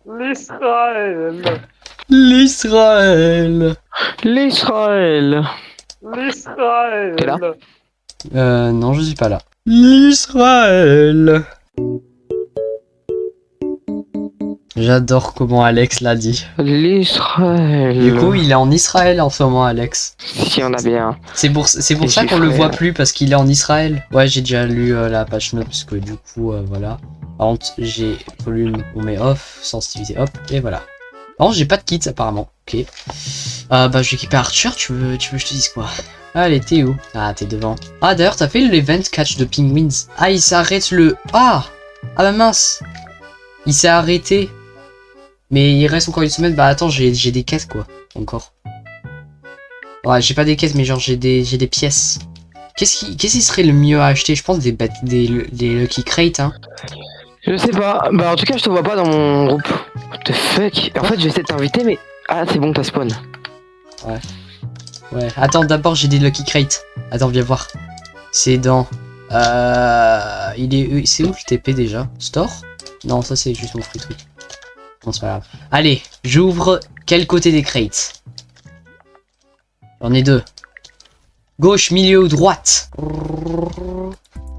L'Israël. L'Israël. L'Israël. L'Israël. T'es là? Non, je suis pas là. L'Israël. J'adore comment Alex l'a dit. L'Israël. Du coup, il est en Israël en ce moment, Alex. Si on a bien. C'est pour Et ça j'ai qu'on le fait, voit plus, parce qu'il est en Israël. Ouais, j'ai déjà lu la page note, parce que du coup, voilà. Par contre, j'ai volume, on met off, sensibilité, hop, et voilà. Par contre, j'ai pas de kit, apparemment. Ok. Bah, je vais équiper Archer, tu veux que je te dise quoi? Allez, t'es où? Ah, t'es devant. Ah, d'ailleurs, t'as fait l'event catch de Penguins. Ah, il s'arrête le... Ah bah mince. Il s'est arrêté. Mais il reste encore une semaine. Bah attends, j'ai des quêtes quoi. Encore. Ouais, j'ai pas des quêtes, mais genre j'ai des pièces. Qu'est-ce qui serait le mieux à acheter? Je pense des Lucky Crate, hein. Je sais pas. Bah en tout cas, je te vois pas dans mon groupe. What the fuck? En fait, j'essaie de t'inviter, mais... Ah, c'est bon, t'as spawn. Ouais. Attends, d'abord j'ai des Lucky Crate. Attends, viens voir. C'est dans... C'est où le TP déjà? Store? Non, ça c'est juste mon free truc. Non, c'est pas grave. Allez, j'ouvre quel côté des crates? J'en ai deux. Gauche, milieu ou droite?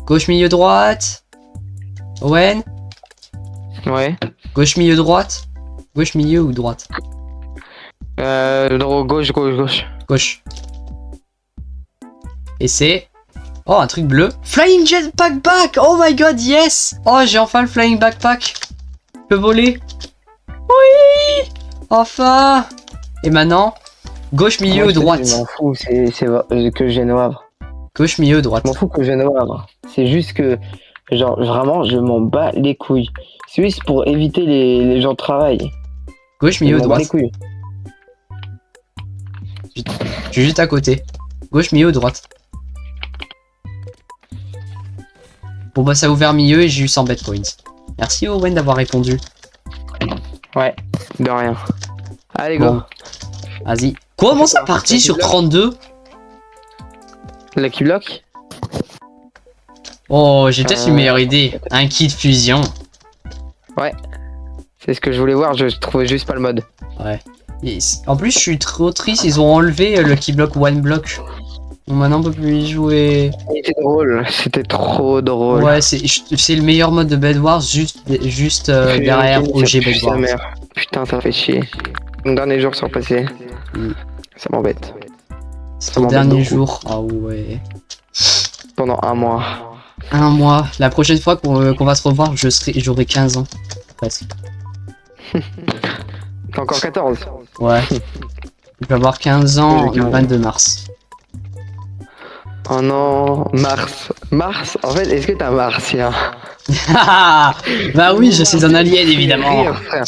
Gauche, milieu, droite. Owen? Ouais. Gauche, milieu, droite. Gauche, milieu ou droite? Gauche. Gauche. Et c'est... Oh, un truc bleu. Flying Jet Backpack! Oh my god, yes! Oh, j'ai enfin le Flying Backpack. Je peux voler. Oui! Enfin! Et maintenant, gauche, milieu ou droite? Je m'en fous, c'est que j'ai no havre. Gauche, milieu ou droite? Je m'en fous que j'ai no havre. C'est juste que, genre, vraiment, je m'en bats les couilles. C'est juste pour éviter les gens de travail. Gauche, milieu ou Je m'en bats droite? les couilles. Je suis juste à côté. Gauche, milieu ou droite? Bon bah ça a ouvert milieu et j'ai eu 100 bet points. Merci Owen d'avoir répondu. Ouais, de rien. Allez, go. Bon, vas-y. Comment ça partit sur 32? Lucky Block. Oh, j'ai peut-être une meilleure idée. Un kit fusion. Ouais. C'est ce que je voulais voir, je trouvais juste pas le mode. Ouais. Et en plus, je suis trop triste, ils ont enlevé Lucky Block One Block. Donc maintenant, on peut plus y jouer. C'était drôle, c'était trop drôle. Ouais, c'est le meilleur mode de Bed Wars, juste derrière OG Bed Wars. Putain, ça fait chier. Mon dernier jour sans passer. Ça m'embête. C'est Ça ton m'embête dernier beaucoup. jour. Ah ouais. Pendant un mois. Un mois. La prochaine fois qu'on va se revoir, j'aurai 15 ans. Presque. T'as encore 14. Ouais. Je vais avoir 15 ans le 22 mars. Oh non, Mars. Mars, en fait, est-ce que t'es un martien? Bah oui, je suis un alien évidemment. Rire, frère.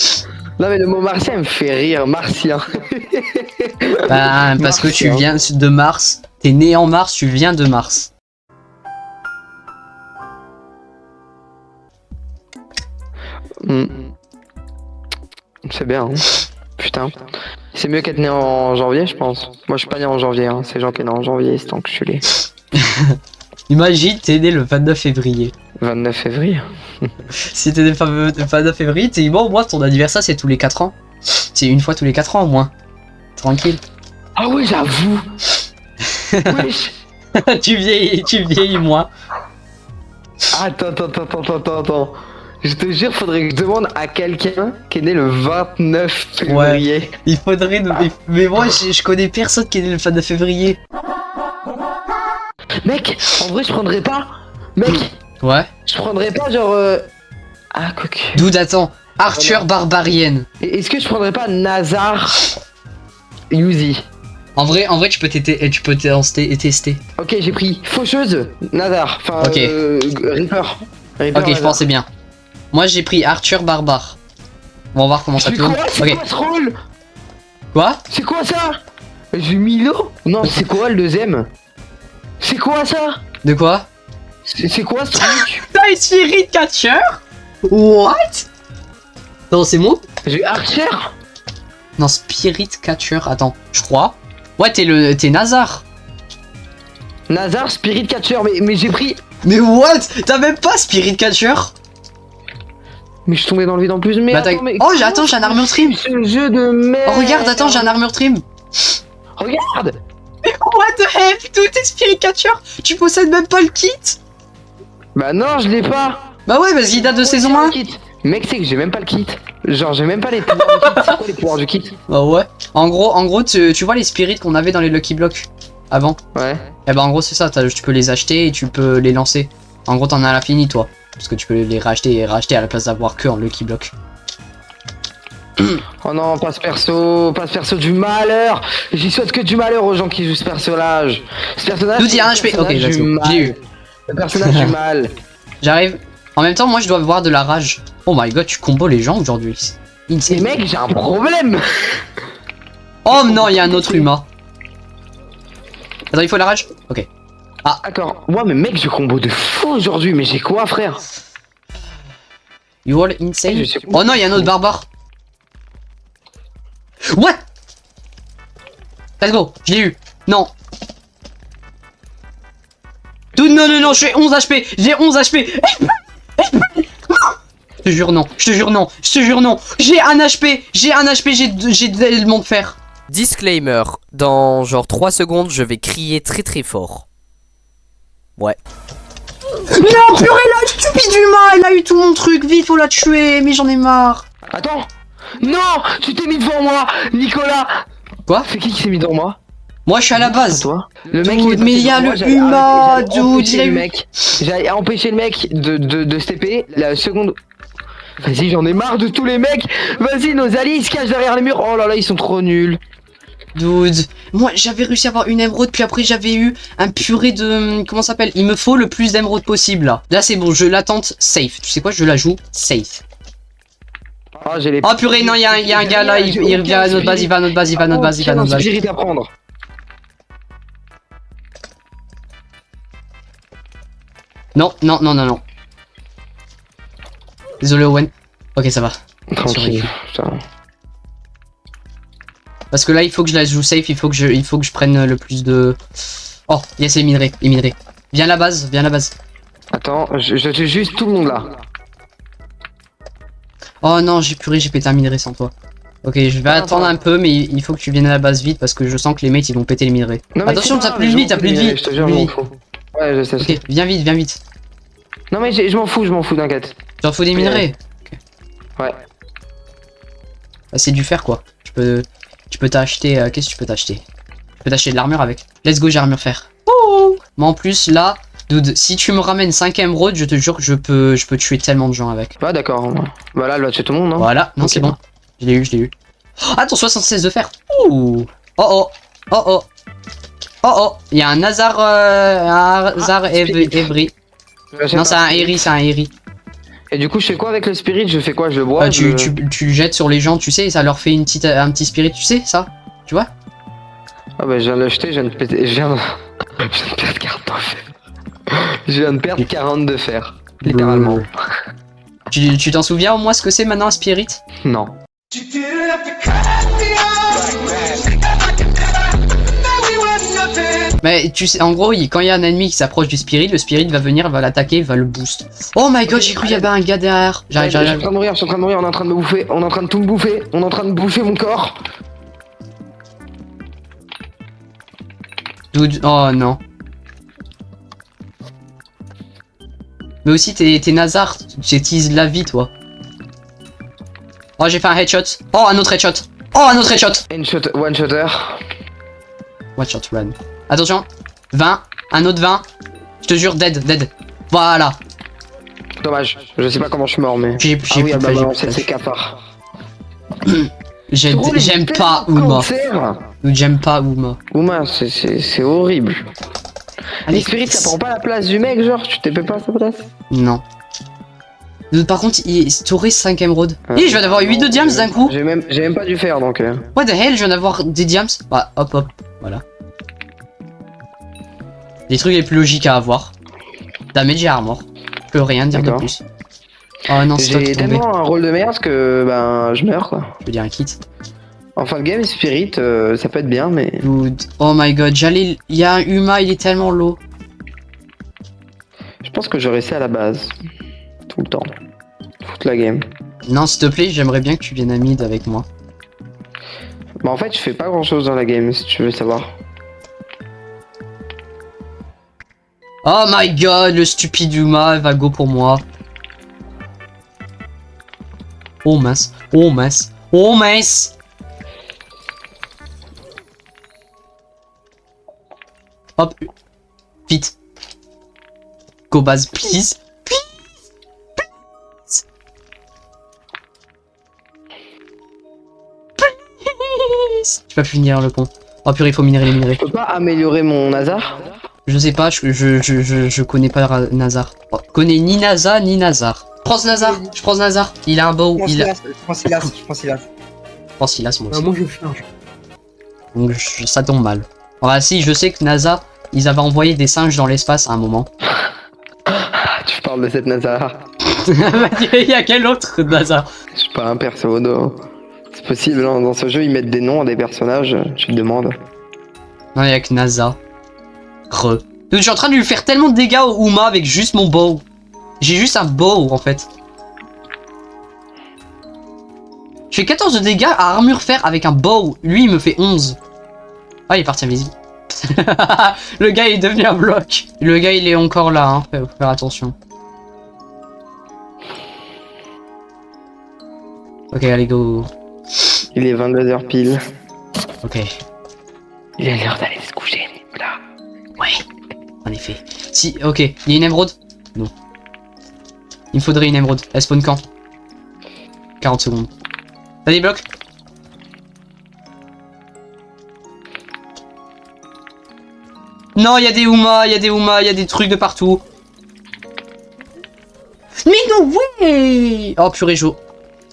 Non mais le mot martien me fait rire, martien. Bah parce que tu viens de Mars. T'es né en Mars, tu viens de Mars. C'est bien, hein. Putain. C'est mieux qu'être né en janvier, je pense. Moi, je suis pas né en janvier, hein. C'est gens qui sont nés en janvier, c'est enculé. Imagine, t'es né le 29 février. 29 février. Si t'es né le 29 février, t'es bon, moi ton anniversaire c'est tous les 4 ans. C'est une fois tous les 4 ans au moins. Tranquille. Ah oui, j'avoue. Wesh. tu vieillis moins. Attends. Je te jure, faudrait que je demande à quelqu'un qui est né le 29 février. Ouais. Il faudrait. Mais moi je connais personne qui est né le 29 février. Mec, en vrai, je prendrais pas. Mec, Ouais. je prendrais pas genre. Ah, coq. Dude, attends. Arthur Barbarienne. Est-ce que je prendrais pas Nazar Yuzi? En vrai, tu peux tester. Ok, j'ai pris Faucheuse Nazar. Enfin, Ok. Reaper. Ok, je pensais bien. Moi j'ai pris Arthur Barbare. On va voir comment ça C'est tourne. quoi? C'est Ok. quoi ce rôle? Quoi? C'est quoi ça? J'ai Milo? Non, c'est quoi le deuxième? C'est quoi ça? De quoi? C'est quoi ce truc? T'as une Spirit Catcher? What? Non, c'est moi? J'ai Archer? Non, Spirit Catcher. Attends, je crois. Ouais, t'es Nazar. Nazar Spirit Catcher, mais j'ai pris. Mais what? T'as même pas Spirit Catcher? Mais je suis tombé dans le vide en plus. Mais Bah, attends, mais oh, attends, j'ai un armure trim. ce jeu de merde. Oh, regarde, attends, j'ai un armure trim. Regarde. What the hell, tout est spirit catcher. Tu possèdes même pas le kit. Bah non, je l'ai pas. Bah ouais, parce qu'il date de saison 1. Mec, c'est que j'ai même pas le kit. Genre, j'ai même pas les pouvoirs du kit. C'est quoi les pouvoirs du kit? Bah ouais. En gros, tu vois les spirits qu'on avait dans les Lucky Blocks avant. Ouais. Et bah en gros c'est ça, tu peux les acheter et tu peux les lancer. En gros t'en as à l'infini toi. Parce que tu peux les racheter et racheter à la place d'avoir que en Lucky Block. Oh non, pas ce perso du malheur. J'y souhaite que du malheur aux gens qui jouent ce personnage. Ce personnage. Nous dit un HP, ok, let's go. J'ai eu. Le personnage du mal. J'arrive. En même temps, moi je dois avoir de la rage. Oh my god, tu combos les gens aujourd'hui. Mais mec, j'ai un problème. Oh non, il y a un autre humain. Attends, il faut la rage? Ok. D'accord. Ouais, mais mec, je combo de fou aujourd'hui. Mais j'ai quoi, frère? You all insane? Je sais- Oh non, il y a un autre barbare. What? Let's go, je l'ai eu. Non. Dude, non, je fais 11 HP. J'ai 11 HP. Je te jure non, je te jure non, je te jure non. J'ai un HP, j'ai d'éléments de fer. Disclaimer, dans genre 3 secondes, je vais crier très très fort. Ouais. Non, purée, la stupide humain, elle a eu tout mon truc. Vite, faut la tuer, mais j'en ai marre. Attends. Non, tu t'es mis devant moi, Nicolas. Quoi? C'est qui s'est mis devant moi? Moi, je suis à la base. Toi. Le mec, Dude, est mais il y a passé devant le moi, humain, j'allais dude, empêcher il a le eu- mec. J'allais empêcher le mec de se TP la seconde. Vas-y, j'en ai marre de tous les mecs. Vas-y, nos alliés ils se cachent derrière les murs. Oh là là, ils sont trop nuls. Dude, moi j'avais réussi à avoir une émeraude, puis après j'avais eu un purée de... Comment ça s'appelle? Il me faut le plus d'émeraudes possible là. Là c'est bon, je l'attente safe. Tu sais quoi, je la joue safe. Oh, j'ai les. Oh purée, non, il y a un gars là, il revient à notre base, il va à notre base, il va à notre base, il va à notre base. Spirit à prendre. Non. Désolé Owen. Ok, ça va. Tranquille. Putain. Parce que là il faut que je la joue safe, il faut que je prenne le plus de... Oh, yes, les minerais. Viens à la base, Attends, je tue juste tout le monde là. Oh non, j'ai pété un minerai sans toi. Ok, je vais attendre un peu, mais il faut que tu viennes à la base vite parce que je sens que les mates ils vont péter les minerais. Non, mais Attention, c'est t'as pas plus de grave, vie, t'as plus de vie. Je te jure, je m'en fous. Ouais, je sais. Ok, viens vite. Non, mais je m'en fous, t'inquiète. J'en fous des minerais. Ok. Ouais. Bah, c'est du fer quoi. Tu peux t'acheter. Qu'est-ce que tu peux t'acheter? Tu peux t'acheter de l'armure avec. Let's go, j'ai armure fer. Oh. Mais en plus là, dude, si tu me ramènes 5 émeraudes, je te jure que je peux tuer tellement de gens avec. Ouais, d'accord. Bah là, elle va tuer tout le monde, non? Voilà, non, Ok. c'est bon. Je l'ai eu. Oh, attends, 76 de fer. Ouh. Oh. Il y a un hasard. Evry. Non, c'est un Eri. Et du coup, je fais quoi avec le spirit? Je fais quoi? Je le bois? Tu le jettes sur les gens, tu sais, et ça leur fait un petit spirit, tu sais, ça? Tu vois? Ah bah, je viens de l'acheter, je viens de péter. Je viens de perdre 40 de fer. Je viens de perdre 40 de fer. Littéralement. Tu t'en souviens au moins ce que c'est maintenant un spirit? Non. Mais tu sais, en gros, quand il y a un ennemi qui s'approche du spirit, le spirit va venir, va l'attaquer, va le boost. Oh my god, j'ai cru qu'il y avait un gars derrière. Je suis en J'arrive. train de mourir, on est en train de me bouffer, on est en train de tout me bouffer, on est en train de bouffer mon corps. Dude, oh non. Mais aussi, t'es Nazar, tu utilises la vie, toi. Oh, j'ai fait un headshot. Oh, un autre headshot. One shotter. Watch out, run. Attention. 20. Un autre 20. Je te jure, dead. Voilà. Dommage, je sais pas comment je suis mort, mais. J'ai Ah oui, elle m'a plus balancé ses cafards. J'aime pas Uma. J'aime pas Uma. Uma, c'est horrible. Les spirits, ça prend pas la place du mec, genre, tu t'es pas à sa place? Non. Par contre, t'aurais 5 émeraudes. Je viens d'avoir 8 de diams d'un coup. J'ai même pas dû faire donc. What the hell, je viens d'avoir des diams. Bah, hop. Voilà. Les trucs les plus logiques à avoir. Damage et armor. Je peux rien dire de plus. Oh non, c'est toi qui J'ai est tombé. tellement un rôle de merde que ben je meurs quoi. Je veux dire un kit. En fin de game, Spirit, ça peut être bien, mais. Dude. Oh my god, il y a un Uma, il est tellement low. Je pense que je restais à la base. Tout le temps. toute la game. Non, s'il te plaît, j'aimerais bien que tu viennes à mid avec moi. Bah en fait, je fais pas grand chose dans la game, si tu veux savoir. Oh my god, le stupide Yuma va go pour moi. Oh mince, oh mince, oh mince. Hop, vite. Go base, please. Please. Tu vas finir le pont. Oh purée, il faut minerer les minerais. Je peux pas améliorer mon Nazar? Je sais pas, je connais pas Nazar. Oh, je connais ni Nazar ni Nazar. Je prends ce Nazar, je prends ce Nazar. Il a un bow, il a... Je prends Silas. Je prends Silas, moi aussi. Moi je flingue. Donc ça tombe mal. Ah si, je sais que NASA, ils avaient envoyé des singes dans l'espace à un moment. Ah, tu parles de cette Nazar. Il y a quel autre NASA? Je suis pas un perso, non. C'est possible, hein, dans ce jeu, ils mettent des noms à des personnages, tu te demandes. Non, il y a que NASA. Donc, je suis en train de lui faire tellement de dégâts au Uma avec juste mon bow. J'ai juste un bow en fait. Je fais 14 de dégâts à armure fer avec un bow. Lui, il me fait 11. Ah, il est parti invisible. Le gars il est devenu un bloc. Le gars il est encore là, hein. Faut faire attention. Ok, allez go. Il est 22h pile. Ok. Il est l'heure d'aller se coucher, là. Ouais, en effet. Si, ok, il y a une émeraude? Non. Il me faudrait une émeraude. Elle spawn quand? 40 secondes. T'as des blocs? Non, il y a des Uma, il y a des Uma, il y a des trucs de partout. Mais non, ouais. Oh purée, Jo.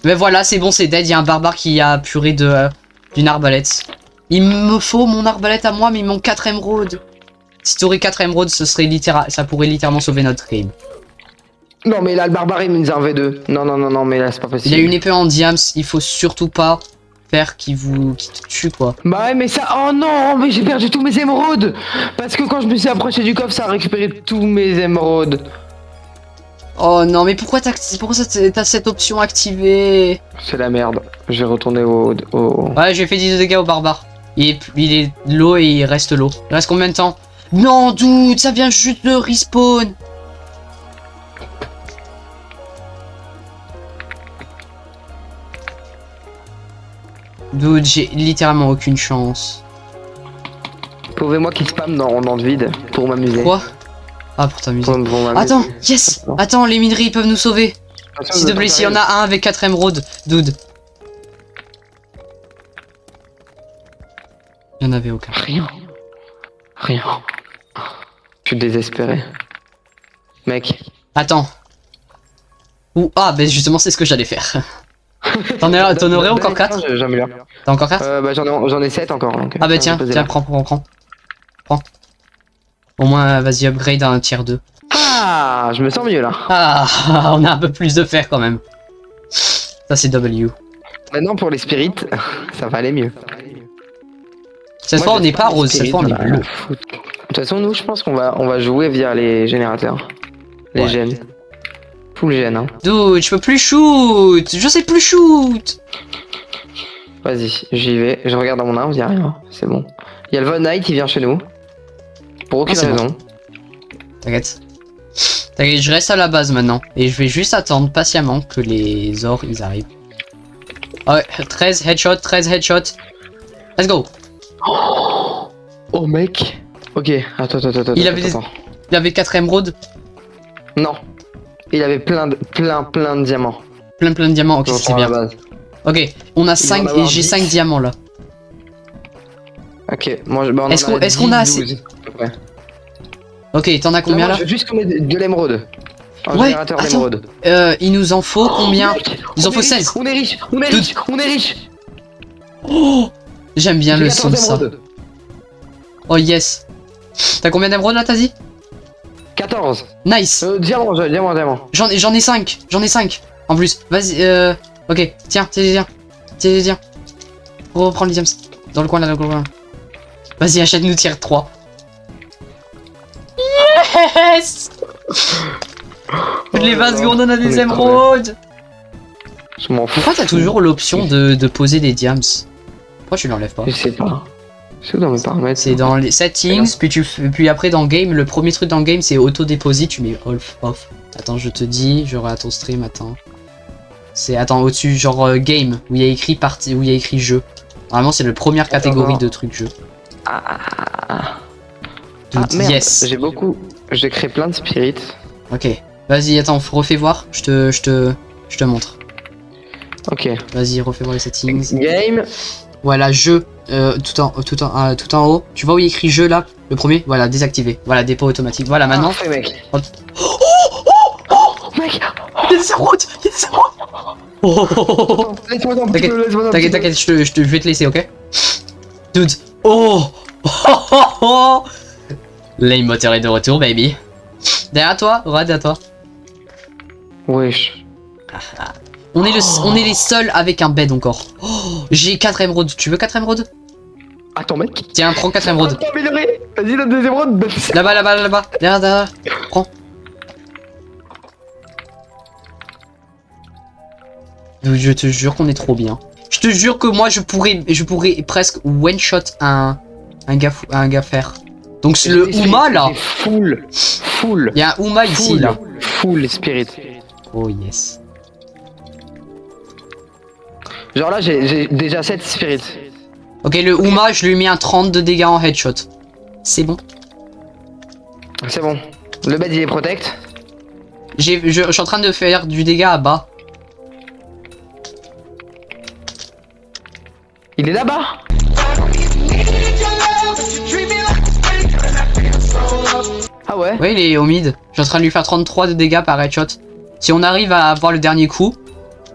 Mais voilà, c'est bon, c'est dead. Il y a un barbare qui a purée de d'une arbalète. Il me faut mon arbalète à moi, mais il manque 4 émeraudes. Si t'aurais 4 émeraudes, ce serait ça pourrait littéralement sauver notre game. Non, mais là, le barbare, il nous a un V2. Non, non, non, non, mais là, c'est pas possible. Il a une épée en diams, il faut surtout pas faire qui te tue, quoi. Bah ouais, mais ça... Oh non, mais j'ai perdu tous mes émeraudes. Parce que quand je me suis approché du coffre, ça a récupéré tous mes émeraudes. Oh non, mais pourquoi t'as cette option activée? C'est la merde. Je vais retourner au... Ouais, j'ai fait 10 de dégâts au barbare. Il est low et il reste low. Il reste combien de temps? Non, dude, ça vient juste de respawn. Dude, j'ai littéralement aucune chance. Pouvez-moi qui spam dans le vide pour m'amuser. Quoi? Ah, pour t'amuser. Pour m'amuser. Attends, yes. Attends, les minerais ils peuvent nous sauver. S'il te plaît, s'il y en a un avec 4 émeraudes, dude. Il y en avait aucun. Rien. Rien. Je suis désespéré. Mec. Attends. Ou ah, ben justement, c'est ce que j'allais faire. T'en aurais encore 4? J'améliore. T'as encore 4? Bah j'en ai 7 encore. Donc, Ah bah tiens, prends. Prends. Au moins, vas-y, upgrade à un tier 2. Ah, je me sens mieux là. Ah, on a un peu plus de fer quand même. Ça c'est W. Maintenant pour les spirits, ça va aller mieux. Cette fois on n'est pas rose, cette fois on est bleu. De toute façon nous je pense qu'on va jouer via les générateurs. Les Ouais. gènes. Full gène hein. Dude, je peux plus shoot. Je sais plus shoot. Vas-y, j'y vais. Je regarde dans mon arme, il y a rien. C'est bon. Il y a le Von Knight qui vient chez nous. Pour aucune c'est bon. raison. T'inquiète. T'inquiète, je reste à la base maintenant. Et je vais juste attendre patiemment que les ors ils arrivent. Ouais, 13 headshot, 13 headshot. Let's go. Oh mec. Ok, attends. Il avait 4 émeraudes. Non. Il avait plein de diamants. Plein de diamants, ok, Je c'est reprends la bien. base. Ok, on a 5 en et avoir j'ai 10. 5 diamants là. Ok, moi je. Est-ce qu'on a assez? Ouais. Ok, t'en as combien là? Je veux juste qu'on ait de l'émeraude. Un Ouais, générateur attends. d'émeraude. Il nous en faut combien? Mec, Il en on faut est 16. riche, On est riche, on est riche. Oh, j'aime bien J'ai le 14 son de ça. émeraudes. Oh yes. T'as combien d'émeraudes là, t'as dit? 14. Nice. Diamant. J'en ai 5. J'en ai 5. En plus. Vas-y, ok. Tiens. Reprends les diams. Dans le coin là, dans le coin. Vas-y, achète-nous tier 3. Yes. Toutes les 20 secondes, on a des émeraudes. Je m'en fous. Pourquoi t'as toujours l'option de poser des diams? Pourquoi tu l'enlèves pas? Je sais pas. C'est où dans mes paramètres? C'est dans les settings, puis après dans game, le premier truc dans game c'est auto-déposit, tu mets off. Attends, je te dis, j'aurai à ton stream, attends. C'est, attends, au-dessus, genre game, où il y a écrit partie, où il y a écrit jeu. Normalement c'est la première catégorie de trucs jeu. Dude, Merde, yes. j'ai créé plein de spirits. Ok, vas-y, attends, refais voir, je te montre. Ok. Vas-y, refais voir les settings. Game. Voilà, jeu, tout en haut. Tu vois où il y a écrit jeu là? Le premier? Voilà, désactivé. Voilà, dépôt automatique. Voilà, maintenant. Parfait, mec. Hop. Mec. Il y a des émeraudes! Il y a des émeraudes! Oh. Laisse-moi un petit peu, laisse-moi un petit peu. T'inquiète, je vais te laisser, ok? Dude. Oh! Lame moteur est de retour, baby. Derrière toi, derrière toi. Wesh. On est les seuls avec un bed encore. Oh, j'ai 4 émeraudes. Tu veux 4 émeraudes? Attends, mec. Tiens, prends 4 émeraudes. Attends, amélioré. Vas-y, donne des émeraudes. Là-bas. Derrière. Prends. Je te jure qu'on est trop bien. Je te jure que moi je pourrais presque one shot un gars fer. Donc c'est le Uma là. Full. Il y a un Uma ici là. Full spirit. Oh yes. Genre là, j'ai déjà 7 spirits. Ok, le Uma, je lui mets un 30 de dégâts en headshot. C'est bon. C'est bon. Le bed il est protect. Je suis en train de faire du dégât à bas. Il est là-bas. Ah ouais? Ouais, il est au mid. Je suis en train de lui faire 33 de dégâts par headshot. Si on arrive à avoir le dernier coup,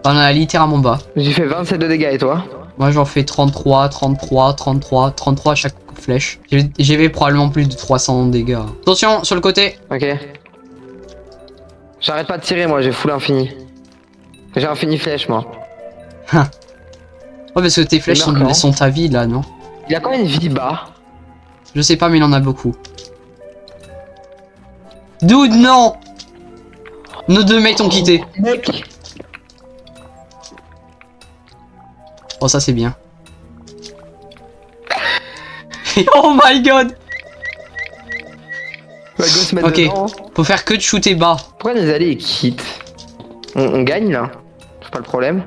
on a littéralement bas. J'ai fait 27 de dégâts et toi? Moi j'en fais 33 à chaque flèche. J'avais probablement plus de 300 dégâts. Attention, sur le côté. Ok. J'arrête pas de tirer moi, j'ai full infini. J'ai infini flèche moi. Ouais, parce que tes flèches sont ta vie là, non? Il a combien de vie bas? Je sais pas, mais il en a beaucoup. Dude, non! Nos deux mates ont quitté. Mec. Oh, ça c'est bien. Oh my god! Va go se mettre Ok, dedans. faut faire que de shooter bas. Pourquoi les alliés ils quittent? On gagne là? C'est pas le problème.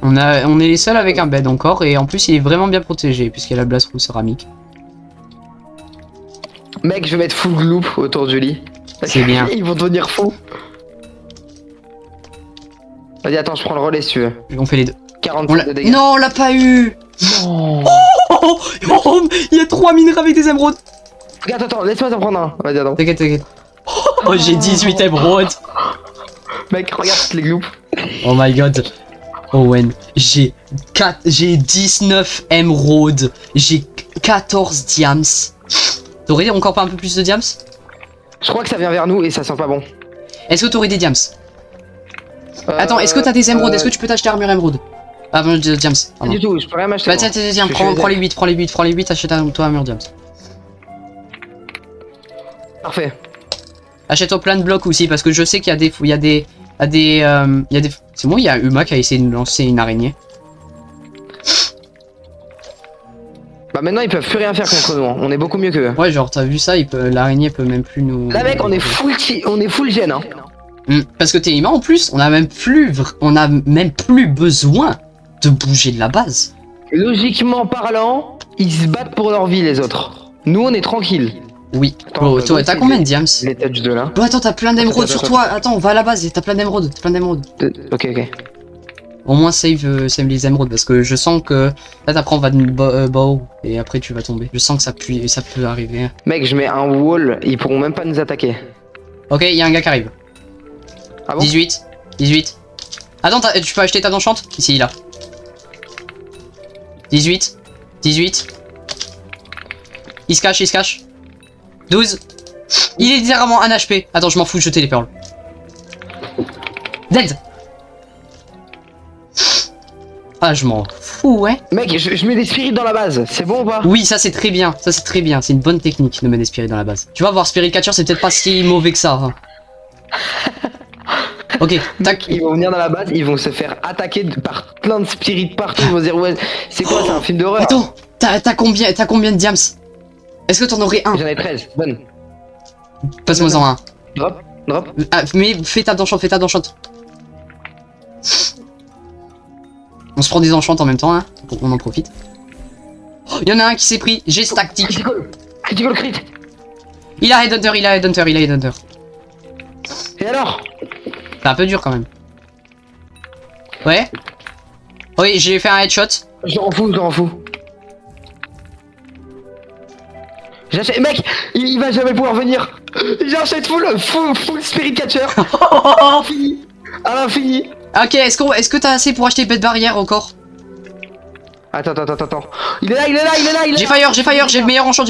On est les seuls avec un bed encore, et en plus il est vraiment bien protégé, puisqu'il y a la blast roue céramique. Mec, je vais mettre full gloop autour du lit. C'est bien. Ils vont devenir fous. Vas-y, attends, je prends le relais si tu veux. On fait les deux. 47 de dégâts. Non, on l'a pas eu! Non. Oh, il y a 3 minerais avec des émeraudes! Regarde, attends, laisse-moi t'en prendre un. Vas-y, attends. T'inquiète. Oh, j'ai 18 émeraudes! Mec, regarde les gloops. Oh my god. Owen, j'ai 19 émeraudes. J'ai 14 diams. T'aurais encore pas un peu plus de diams? Je crois que ça vient vers nous et ça sent pas bon. Est-ce que t'aurais des diams? Attends, est-ce que t'as des émeraudes? Est-ce que tu peux t'acheter armure émeraude? Ah bon, des diams. Pas du tout, je peux rien m'acheter. Bah tiens, prends les 8, prends les 8, achète-toi armure diams. Parfait. Achète-toi plein de blocs aussi, parce que je sais qu'il y a des... C'est bon, il y a Uma qui a essayé de lancer une araignée. Bah maintenant ils peuvent plus rien faire contre nous, hein. On est beaucoup mieux qu'eux. Ouais, genre t'as vu ça, l'araignée peut même plus nous... Là mec, on est full gen hein. Parce que t'es humain en plus, on a même plus besoin de bouger de la base. Logiquement parlant, ils se battent pour leur vie les autres. Nous on est tranquille. Oui. Attends, Oh, toi, t'as combien de diams? Les touches de là. Bon, attends, t'as plein d'émeraudes sur Attends. toi. Attends, va à la base, t'as plein d'émeraudes. Ok. Au moins save les émeraudes parce que je sens que là t'apprends va de bow et après tu vas tomber. Je sens que ça peut arriver. Mec, je mets un wall, ils pourront même pas nous attaquer. Ok, il y a un gars qui arrive. Ah bon? 18. Attends, tu peux acheter ta enchante? Ici, là. 18. Il se cache. 12. Il est littéralement 1 HP. Attends, je m'en fous de jeter les perles. Dead. Ah, je m'en fous, ouais. Mec, je mets des spirits dans la base, c'est bon ou pas? Oui, ça c'est très bien. C'est une bonne technique de mettre des spirits dans la base. Tu vas voir, Spirit Catcher, c'est peut-être pas si mauvais que ça. Hein. Ok, tac. Ils vont venir dans la base, ils vont se faire attaquer par plein de spirits partout. Ils vont se dire, ouais, c'est quoi, c'est un film d'horreur? Attends, t'as combien de diams? Est-ce que t'en aurais un? J'en ai 13, bonne. Passe-moi-en un. Drop, drop. Ah, mais fais ta d'enchant. On se prend des enchantes en même temps, hein. On en profite. Oh, y en a un qui s'est pris, j'ai ce tactique. Critical crit. Il a Headhunter. Et alors? C'est un peu dur quand même. Ouais. Oui, j'ai fait un headshot. Je m'en fous. J'achète, mec, il va jamais pouvoir venir. J'achète full spirit catcher. À l'infini. Ok, est-ce que t'as assez pour acheter bête barrière encore? Attends. Il est là. J'ai fire, j'ai le meilleur enchant.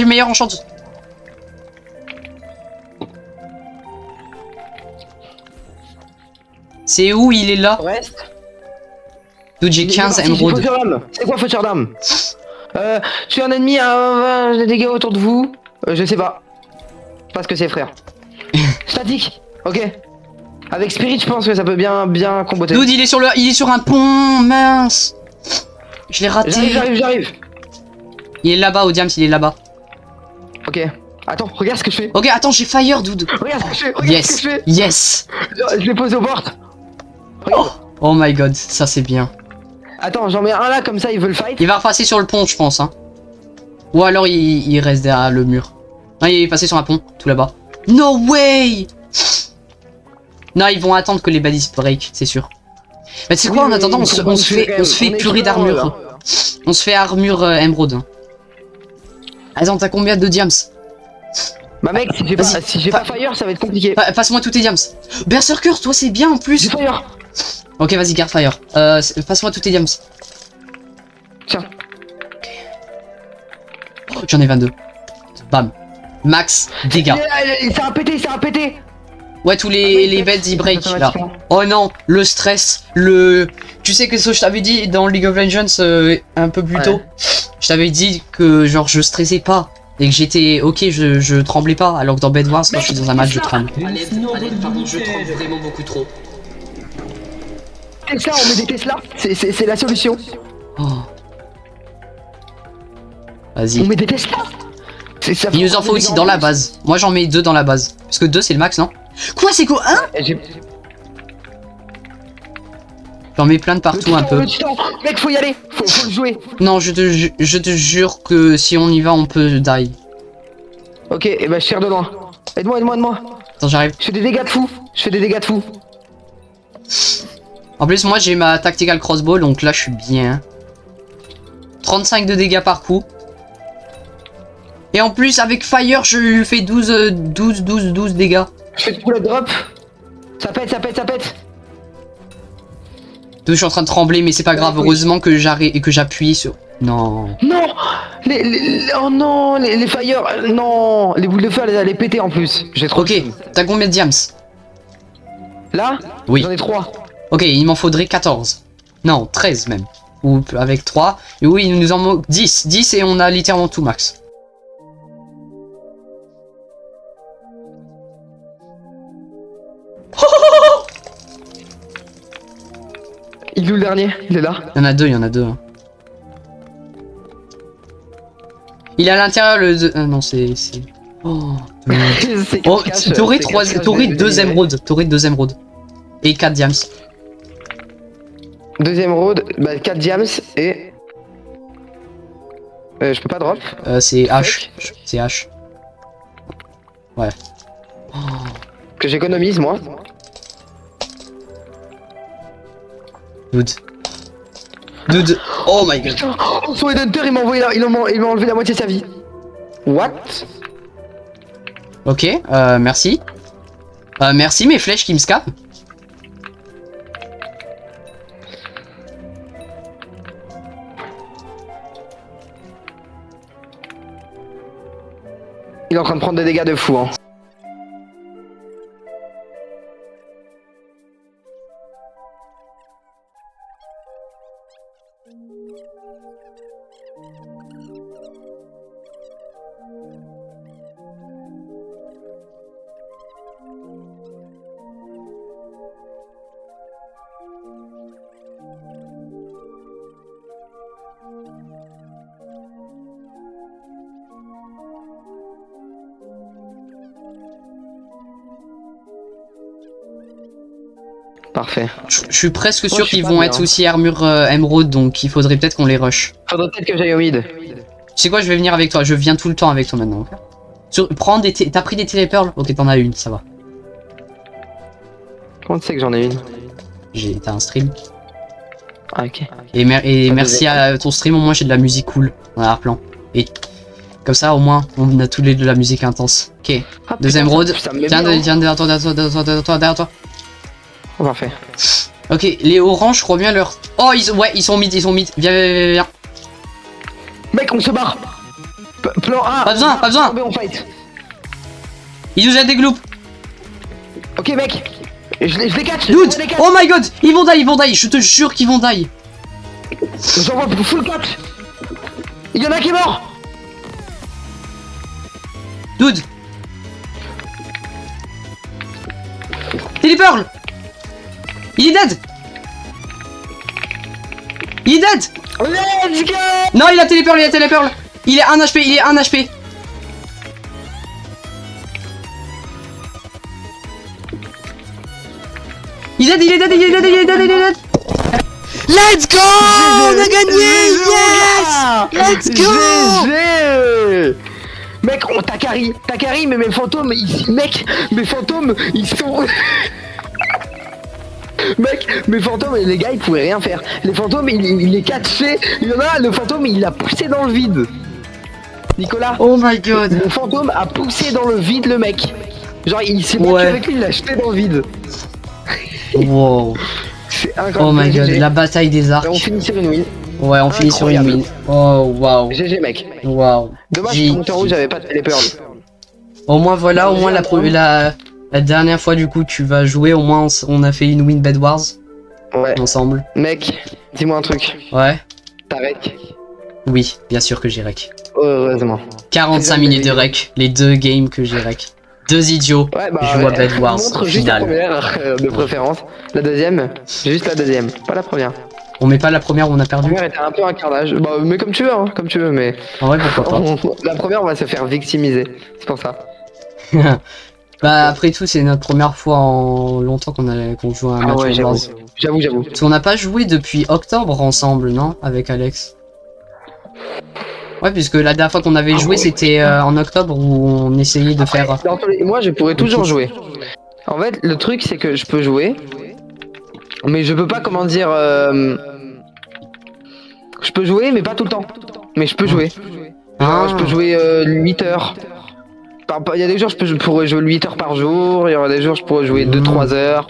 C'est où il est là? Reste. Dude, j'ai 15 émeraudes. C'est quoi Faucheur d'âme? Tu es un ennemi à des dégâts autour de vous. Je sais pas. Pas ce que c'est, frère. Statique. Ok. Avec Spirit, je pense que ça peut bien comboter. Dude, il est sur un pont, mince. Je l'ai raté. J'arrive. Il est là-bas, au diams, il est là-bas. Ok. Attends, regarde ce que je fais. Ok, attends, j'ai fire, dude. Regarde ce que je fais. Yes. Je l'ai posé aux portes. Oh my god, ça c'est bien. Attends, j'en mets un là, comme ça, il veut le fight. Il va repasser sur le pont, je pense, hein. Ou alors il reste derrière le mur. Non, il est passé sur un pont, tout là-bas. No way. Non, ils vont attendre que les balises break, c'est sûr. Mais c'est quoi, en attendant, on se fait purée d'armure. On se fait armure émeraude. Attends, t'as combien de diams? Bah mec, si j'ai pas fire, ça va être compliqué. Passe-moi tous tes diams. Berserker, toi c'est bien en plus. J'ai fire. Ok, vas-y, garde fire. Passe-moi tous tes diams. Tiens. Oh, j'en ai 22. Bam. Max dégâts. Ça a pété. Ouais, tous les beds ils break là. Oh non, le stress, Tu sais que ce que je t'avais dit dans League of Legends un peu plus tôt. Je t'avais dit que genre je stressais pas. Et que j'étais ok, je tremblais pas. Alors que dans Bed Wars, quand je suis dans un match, je tremble. Allez, pardon, je tremble vraiment beaucoup trop. Tesla, on met des Tesla. C'est la solution. Oh. Vas-y. On met des Tesla. Il nous en faut aussi dans la base. Moi j'en mets 2 dans la base. Parce que 2 c'est le max, non? Quoi, c'est quoi? Hein? J'en mets plein de partout un peu. Mec, faut y aller. Faut le jouer. Non, je te jure que si on y va, on peut die. Ok, et bah je tire de loin. Aide-moi. Attends, j'arrive. Je fais des dégâts de fou. En plus, moi j'ai ma tactical crossbow, donc là je suis bien. 35 de dégâts par coup. Et en plus, avec fire, je lui fais 12 dégâts. Je fais du bullet drop. Ça pète. Je suis en train de trembler, mais c'est pas grave. Heureusement que j'appuie sur. Non. Non. Oh non, les fire. Non, les boules de feu, elles allaient péter en plus. J'ai trop. Ok, t'as combien de diams? Là? Oui. J'en ai 3. Ok, il m'en faudrait 14. Non, 13 même. Ou avec 3. Et oui, il nous en manque 10. 10 et on a littéralement tout max. Il est où le dernier? Il est là. Il y en a deux. Hein. Il est à l'intérieur le... non, c'est... Oh, oh t'aurais 2 émeraudes. T'aurais 2 émeraudes. Et 4 diams. Deuxième road, bah 4 diams et... je peux pas drop. C'est H. C'est H. Ouais. Oh. Que j'économise moi. Dude. Oh my god. Putain, son Headhunter il m'a envoyé là, il m'a enlevé la moitié de sa vie. What? Ok, merci. Merci mes flèches qui me scapent. Il est en train de prendre des dégâts de fou hein. Parfait. Je suis presque Moi, sûr je suis qu'ils pas vont bien. être aussi armure émeraude, donc il faudrait peut-être qu'on les rush. Faudrait peut-être que j'aille au mid. Tu sais quoi, je vais venir avec toi, je viens tout le temps avec toi maintenant. Ok. Prends des t'as pris des télépearls? Ok, t'en as une, ça va. Comment tu sais que j'en ai une? T'as un stream. Ah, ok. Et, Ah, merci à ton stream, au moins j'ai de la musique cool dans l'arrière-plan. Et comme ça, au moins, on a tous les deux de la musique intense. Ok, Ah, deuxième putain, road. ça me met Tiens, bien, hein. tiens, derrière toi, derrière toi. Oh, parfait. Ok, les oranges, je crois bien leur... Oh, ils sont mid. Viens. Mec, on se barre. Plan A. Pas besoin, pas besoin. On fight. Ils nous jettent des gloops. Ok, mec. Je les catch. Dude, je les catch. oh my god, ils vont die. Je te jure qu'ils vont die. J'envoie pour full catch. Il y en a qui est mort. Dude. Télépearl. Il est dead. Let's go. Non, il a télépearl. Il est 1 HP, Il est dead. Let's go! On a gagné! Yes! Let's go! GG. Mec, on t'a carry, mais mes fantômes, ils sont... Mec, mes fantômes, les gars, ils pouvaient rien faire. Les fantômes, il les catchait. Il y en a, le fantôme, il l'a poussé dans le vide. Nicolas, Oh my god. le fantôme a poussé dans le vide le mec. Genre, il s'est battu Ouais. avec lui, il l'a jeté dans le vide. Wow. C'est incroyable. Oh my god, GG. la bataille des arcs. Et on finit sur une win. Ouais, on finit sur une Incroyable. win. Oh wow. GG, mec. Wow. Dommage J'ai- que mon monteur rouge, j'avais pas de télépearl. Au moins voilà, au moins la dernière fois du coup tu vas jouer, au moins on a fait une win Bed Wars Ouais. ensemble. Mec, dis-moi un truc. Ouais. T'as rec? Oui, bien sûr que j'ai rec. Heureusement. 45 minutes de rec, les deux games que j'ai rec. Deux idiots. Ouais, bah. Je joue à Bed Wars, Montre juste la finale. première, de préférence. La deuxième, juste la deuxième, pas la première. On met pas la première où on a La perdu. première était un peu un carnage. Bah, mais comme tu veux, hein, comme tu veux, mais. En vrai, pourquoi La première, on va se faire victimiser. C'est pour ça. pas. Bah après tout, c'est notre première fois en longtemps qu'on joue à un Ah match ouais, Bed Wars. j'avoue. Parce qu'on n'a pas joué depuis octobre ensemble, non? Avec Alex. Ouais, puisque la dernière fois qu'on avait joué, c'était en octobre où on essayait de faire... Moi, je pourrais toujours jouer. En fait, le truc, c'est que je peux jouer. Mais je peux pas, comment dire. Je peux jouer, mais pas tout le temps. Mais je peux jouer. Ah. Je peux jouer 8 heures. Il y a des jours, je pourrais jouer 8 heures par jour. Il y aura des jours, je pourrais jouer 2-3 heures.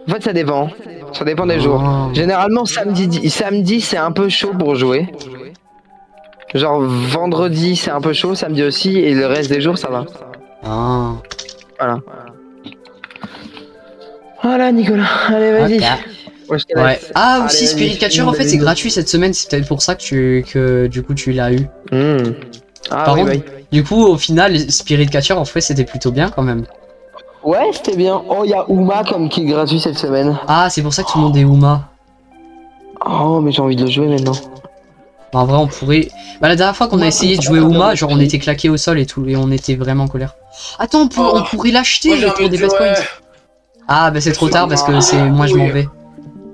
En fait, ça dépend. Ça dépend des jours. Ah. Généralement, samedi, c'est un peu chaud pour jouer. Genre, vendredi, c'est un peu chaud, samedi aussi. Et le reste des jours, ça va. Ah. Voilà. Voilà, Nicolas. Allez, vas-y. Ok. Ouais, je te Ouais. laisse. Ah Allez, aussi vas-y, Spirit Catcher en fait c'est finis, gratuit cette semaine, c'est peut-être pour ça que du coup tu l'as eu. Ah Par oui, contre, oui. du coup au final Spirit Catcher en fait c'était plutôt bien quand même. Ouais, c'était bien. Oh, il y a Uma comme qui est gratuit cette semaine. Ah c'est pour ça que tout le monde est Uma. Oh, mais j'ai envie de le jouer maintenant. En vrai on pourrait... Bah la dernière fois qu'on a essayé de jouer Uma, genre on était claqué au sol et tout et on était vraiment en colère. Attends on pourrait l'acheter pour des bad points. Ah bah c'est trop tard parce que c'est moi je m'en vais.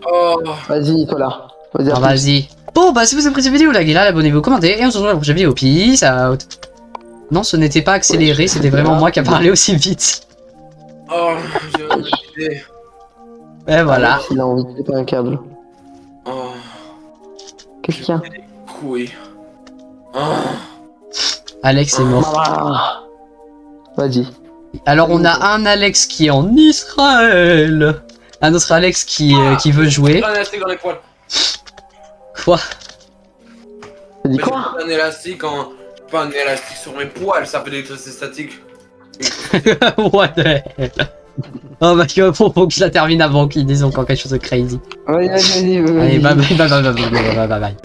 Oh, Vas-y, Nicolas. Vas-y, Ah à plus. vas-y. Bon bah si vous avez apprécié cette vidéo, likez-la, abonnez-vous, commentez et on se retrouve dans la prochaine vidéo. Peace out. Non ce n'était pas accéléré, c'était vraiment moi qui a parlé aussi vite. oh, j'ai envie. Et voilà. Il a envie de péter un câble. Oh, Qu'est-ce qu'il y a? couille. Oh. Alex est mort. Ah. Vas-y. Alors on a un Alex qui est en Israël. Un autre Alex qui veut jouer. Un élastique dans les poils. Quoi? T'as dit Mais quoi? j'ai pas un élastique en. Pas un élastique sur mes poils, ça fait de l'électricité statique. What the hell? Oh bah faut que je la termine avant qu'ils disent encore quelque chose de crazy. Vas-y. Allez bye bye bye bye bye bye bye bye bye.